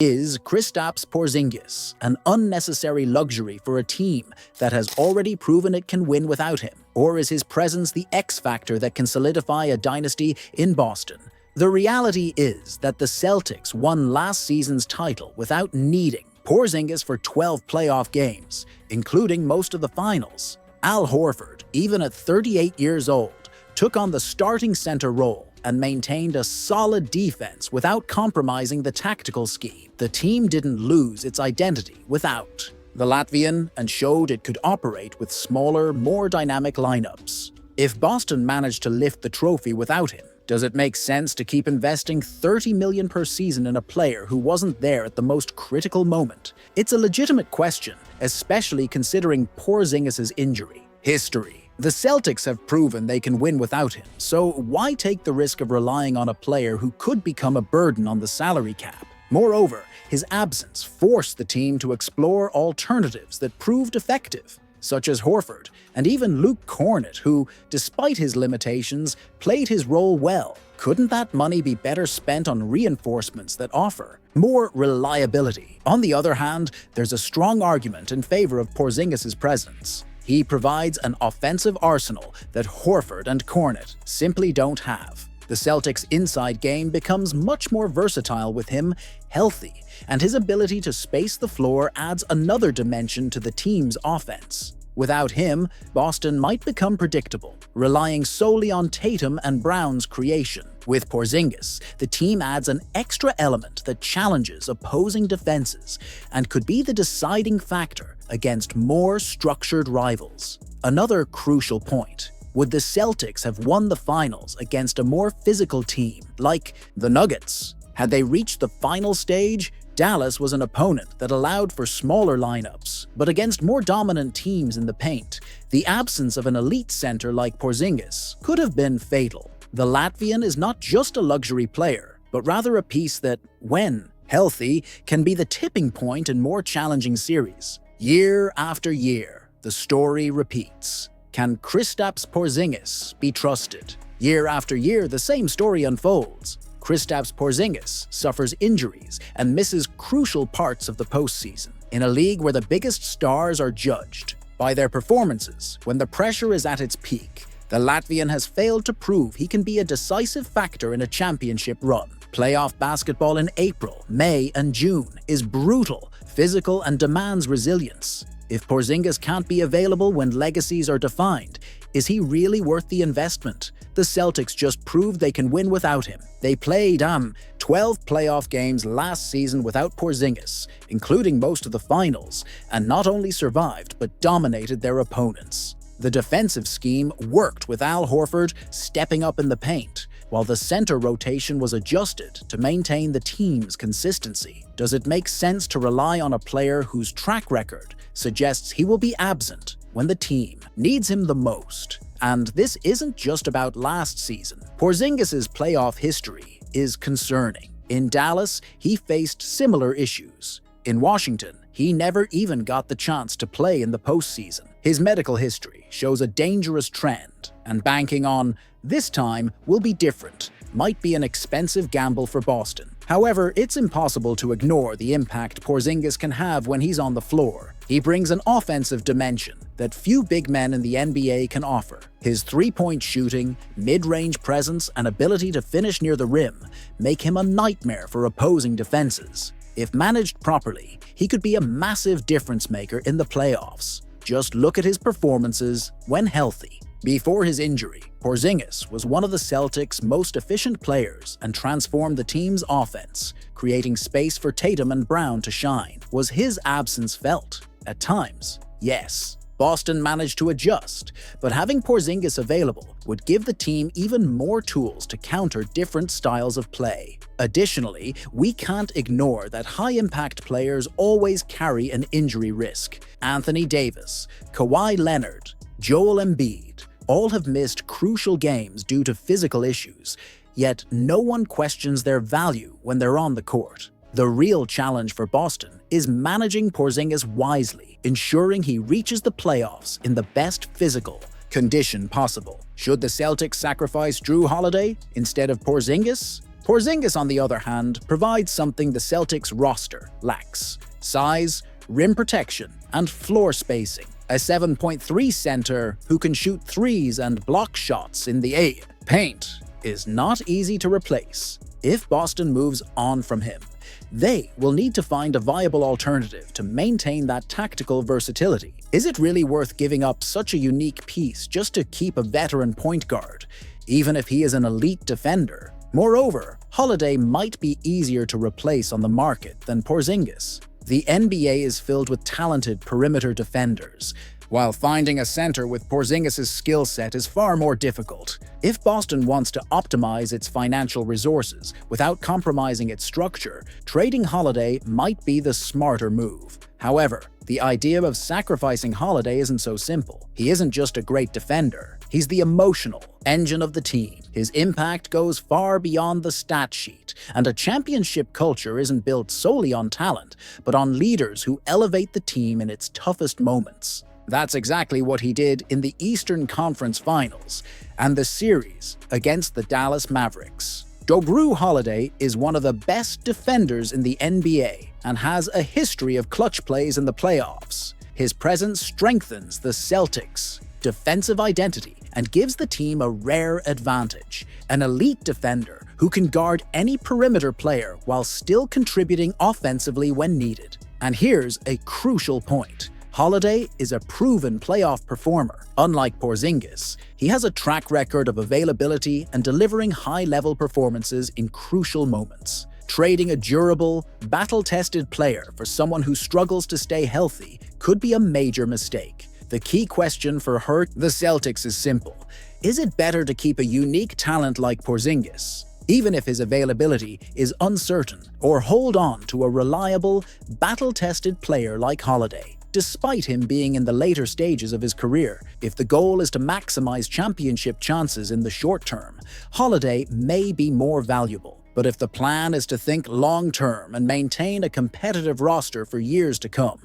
Is Kristaps Porziņģis an unnecessary luxury for a team that has already proven it can win without him? Or is his presence the X factor that can solidify a dynasty in Boston? The reality is that the Celtics won last season's title without needing Porzingis for 12 playoff games, including most of the finals. Al Horford, even at 38 years old, took on the starting center role and maintained a solid defense without compromising the tactical scheme. The team didn't lose its identity without the Latvian and showed it could operate with smaller, more dynamic lineups. If Boston managed to lift the trophy without him, does it make sense to keep investing $30 million per season in a player who wasn't there at the most critical moment? It's a legitimate question, especially considering Porzingis' injury history. The Celtics have proven they can win without him, so why take the risk of relying on a player who could become a burden on the salary cap? Moreover, his absence forced the team to explore alternatives that proved effective, such as Horford and even Luke Kornet, who, despite his limitations, played his role well. Couldn't that money be better spent on reinforcements that offer more reliability? On the other hand, there's a strong argument in favor of Porzingis' presence. He provides an offensive arsenal that Horford and Kornet simply don't have. The Celtics' inside game becomes much more versatile with him healthy, and his ability to space the floor adds another dimension to the team's offense. Without him, Boston might become predictable, relying solely on Tatum and Brown's creation. With Porzingis, the team adds an extra element that challenges opposing defenses and could be the deciding factor against more structured rivals. Another crucial point: would the Celtics have won the finals against a more physical team, like the Nuggets? Had they reached the final stage, Dallas was an opponent that allowed for smaller lineups, but against more dominant teams in the paint, the absence of an elite center like Porzingis could have been fatal. The Latvian is not just a luxury player, but rather a piece that, when healthy, can be the tipping point in more challenging series. Year after year, the story repeats. Can Kristaps Porziņģis be trusted? Year after year, the same story unfolds. Kristaps Porziņģis suffers injuries and misses crucial parts of the postseason. In a league where the biggest stars are judged by their performances when the pressure is at its peak, the Latvian has failed to prove he can be a decisive factor in a championship run. Playoff basketball in April, May, and June is brutal, physical, and demands resilience. If Porzingis can't be available when legacies are defined, is he really worth the investment? The Celtics just proved they can win without him. They played 12 playoff games last season without Porzingis, including most of the finals, and not only survived but dominated their opponents. The defensive scheme worked with Al Horford stepping up in the paint, while the center rotation was adjusted to maintain the team's consistency. Does it make sense to rely on a player whose track record suggests he will be absent when the team needs him the most? And this isn't just about last season. Porzingis' playoff history is concerning. In Dallas, he faced similar issues. In Washington, he never even got the chance to play in the postseason. His medical history shows a dangerous trend, and banking on "this time will be different" might be an expensive gamble for Boston. However, it's impossible to ignore the impact Porzingis can have when he's on the floor. He brings an offensive dimension that few big men in the NBA can offer. His three-point shooting, mid-range presence, and ability to finish near the rim make him a nightmare for opposing defenses. If managed properly, he could be a massive difference maker in the playoffs. Just look at his performances when healthy. Before his injury, Porzingis was one of the Celtics' most efficient players and transformed the team's offense, creating space for Tatum and Brown to shine. Was his absence felt? At times, yes. Boston managed to adjust, but having Porzingis available would give the team even more tools to counter different styles of play. Additionally, we can't ignore that high-impact players always carry an injury risk. Anthony Davis, Kawhi Leonard, Joel Embiid all have missed crucial games due to physical issues, yet no one questions their value when they're on the court. The real challenge for Boston is managing Porzingis wisely, ensuring he reaches the playoffs in the best physical condition possible. Should the Celtics sacrifice Drew Holiday instead of Porzingis? Porzingis, on the other hand, provides something the Celtics roster lacks: size, rim protection, and floor spacing. A 7.3 center who can shoot threes and block shots in the paint is not easy to replace. If Boston moves on from him, they will need to find a viable alternative to maintain that tactical versatility. Is it really worth giving up such a unique piece just to keep a veteran point guard, even if he is an elite defender? Moreover, Holiday might be easier to replace on the market than Porzingis. The NBA is filled with talented perimeter defenders, while finding a center with Porzingis' skill set is far more difficult. If Boston wants to optimize its financial resources without compromising its structure, trading Holiday might be the smarter move. However, the idea of sacrificing Holiday isn't so simple. He isn't just a great defender. He's the emotional engine of the team. His impact goes far beyond the stat sheet, and a championship culture isn't built solely on talent, but on leaders who elevate the team in its toughest moments. That's exactly what he did in the Eastern Conference Finals and the series against the Dallas Mavericks. Jrue Holiday is one of the best defenders in the NBA and has a history of clutch plays in the playoffs. His presence strengthens the Celtics' defensive identity and gives the team a rare advantage: an elite defender who can guard any perimeter player while still contributing offensively when needed. And here's a crucial point: Holiday is a proven playoff performer. Unlike Porzingis, he has a track record of availability and delivering high-level performances in crucial moments. Trading a durable, battle-tested player for someone who struggles to stay healthy could be a major mistake. The key question for the Celtics is simple: is it better to keep a unique talent like Porzingis, even if his availability is uncertain, or hold on to a reliable, battle-tested player like Holiday? Despite him being in the later stages of his career, if the goal is to maximize championship chances in the short term, Holiday may be more valuable. But if the plan is to think long-term and maintain a competitive roster for years to come,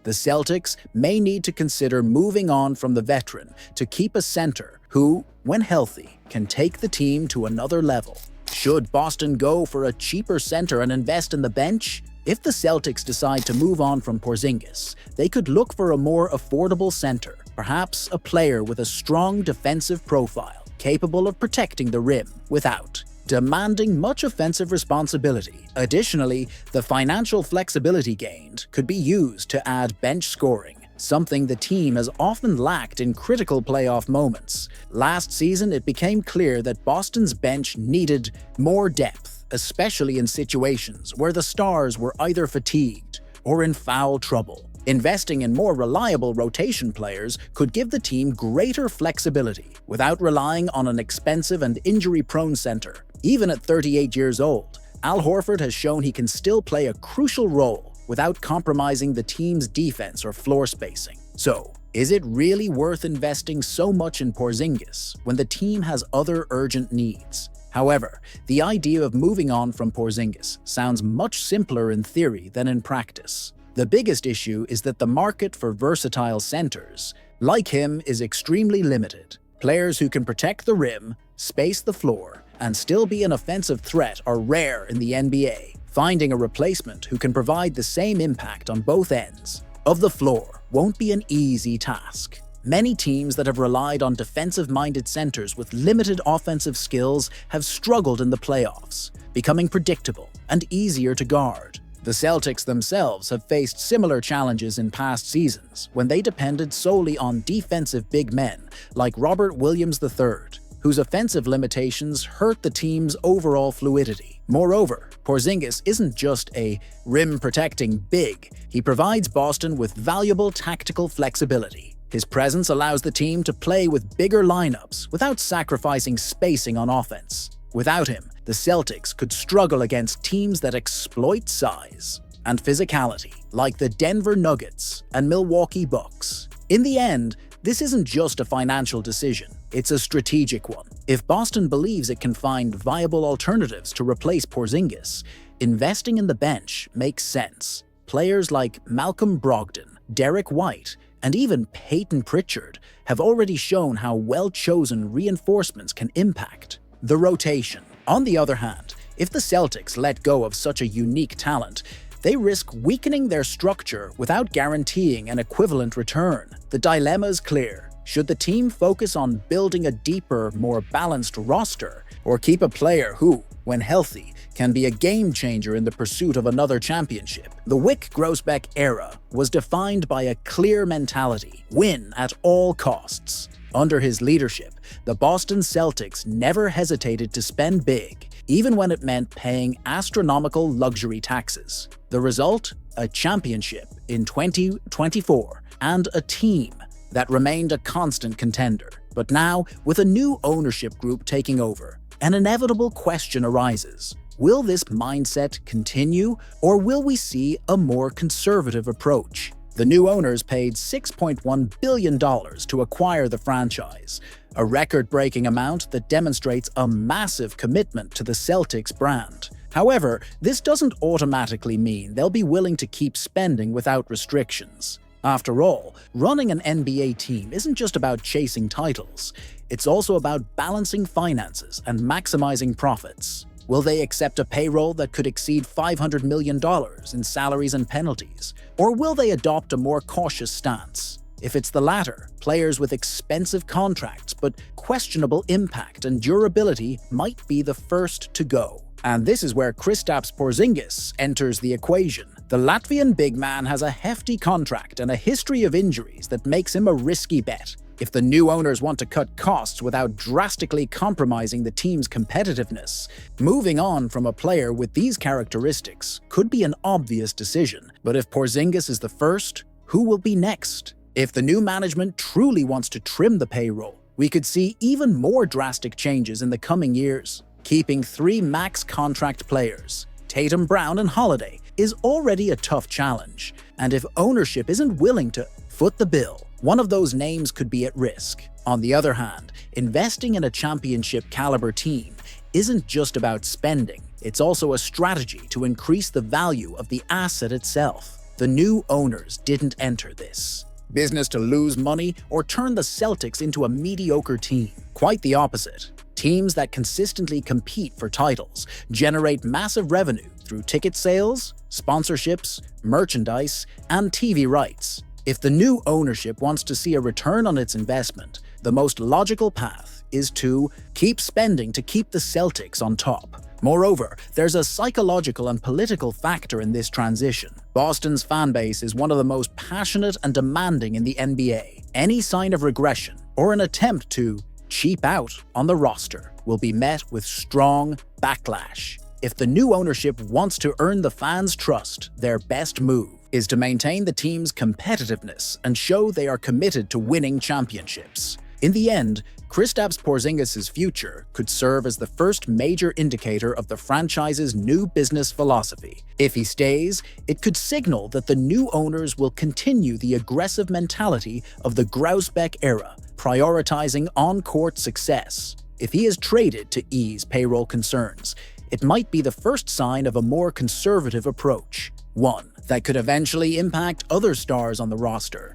the Celtics may need to consider moving on from the veteran to keep a center who, when healthy, can take the team to another level. Should Boston go for a cheaper center and invest in the bench? If the Celtics decide to move on from Porzingis, they could look for a more affordable center, perhaps a player with a strong defensive profile, capable of protecting the rim without demanding much offensive responsibility. Additionally, the financial flexibility gained could be used to add bench scoring, something the team has often lacked in critical playoff moments. Last season, it became clear that Boston's bench needed more depth, especially in situations where the stars were either fatigued or in foul trouble. Investing in more reliable rotation players could give the team greater flexibility without relying on an expensive and injury-prone center. Even at 38 years old, Al Horford has shown he can still play a crucial role without compromising the team's defense or floor spacing. So, is it really worth investing so much in Porzingis when the team has other urgent needs? However, the idea of moving on from Porzingis sounds much simpler in theory than in practice. The biggest issue is that the market for versatile centers like him is extremely limited. Players who can protect the rim, space the floor, and still be an offensive threat are rare in the NBA. Finding a replacement who can provide the same impact on both ends of the floor won't be an easy task. Many teams that have relied on defensive-minded centers with limited offensive skills have struggled in the playoffs, becoming predictable and easier to guard. The Celtics themselves have faced similar challenges in past seasons when they depended solely on defensive big men like Robert Williams III, whose offensive limitations hurt the team's overall fluidity. Moreover, Porzingis isn't just a rim-protecting big. He provides Boston with valuable tactical flexibility. His presence allows the team to play with bigger lineups without sacrificing spacing on offense. Without him, the Celtics could struggle against teams that exploit size and physicality, like the Denver Nuggets and Milwaukee Bucks. In the end, this isn't just a financial decision, it's a strategic one. If Boston believes it can find viable alternatives to replace Porzingis, investing in the bench makes sense. Players like Malcolm Brogdon, Derek White, and even Peyton Pritchard have already shown how well-chosen reinforcements can impact the rotation. On the other hand, If the Celtics let go of such a unique talent, they risk weakening their structure without guaranteeing an equivalent return. The dilemma is clear. Should the team focus on building a deeper, more balanced roster, or keep a player who, when healthy, can be a game-changer in the pursuit of another championship? The Wyc-Grousbeck era was defined by a clear mentality: win at all costs. Under his leadership, the Boston Celtics never hesitated to spend big, even when it meant paying astronomical luxury taxes. The result? A championship in 2024 and a team that remained a constant contender. But now, with a new ownership group taking over, an inevitable question arises. Will this mindset continue, or will we see a more conservative approach? The new owners paid $6.1 billion to acquire the franchise, a record-breaking amount that demonstrates a massive commitment to the Celtics brand. However, this doesn't automatically mean they'll be willing to keep spending without restrictions. After all, running an NBA team isn't just about chasing titles. It's also about balancing finances and maximizing profits. Will they accept a payroll that could exceed $500 million in salaries and penalties? Or will they adopt a more cautious stance? If it's the latter, players with expensive contracts but questionable impact and durability might be the first to go. And this is where Kristaps Porziņģis enters the equation. The Latvian big man has a hefty contract and a history of injuries that makes him a risky bet. If the new owners want to cut costs without drastically compromising the team's competitiveness, moving on from a player with these characteristics could be an obvious decision. But if Porzingis is the first, who will be next? If the new management truly wants to trim the payroll, we could see even more drastic changes in the coming years. Keeping 3 max contract players, Tatum, Brown, and Holiday, is already a tough challenge. And if ownership isn't willing to foot the bill, one of those names could be at risk. On the other hand, investing in a championship-caliber team isn't just about spending. It's also a strategy to increase the value of the asset itself. The new owners didn't enter this business to lose money or turn the Celtics into a mediocre team. Quite the opposite. Teams that consistently compete for titles generate massive revenue through ticket sales, sponsorships, merchandise, and TV rights. If the new ownership wants to see a return on its investment, the most logical path is to keep spending to keep the Celtics on top. Moreover, there's a psychological and political factor in this transition. Boston's fanbase is one of the most passionate and demanding in the NBA. Any sign of regression or an attempt to cheap out on the roster will be met with strong backlash. If the new ownership wants to earn the fans' trust, their best move is to maintain the team's competitiveness and show they are committed to winning championships. In the end, Kristaps Porzingis' future could serve as the first major indicator of the franchise's new business philosophy. If he stays, it could signal that the new owners will continue the aggressive mentality of the Grousbeck era, prioritizing on-court success. If he is traded to ease payroll concerns, it might be the first sign of a more conservative approach, one that could eventually impact other stars on the roster.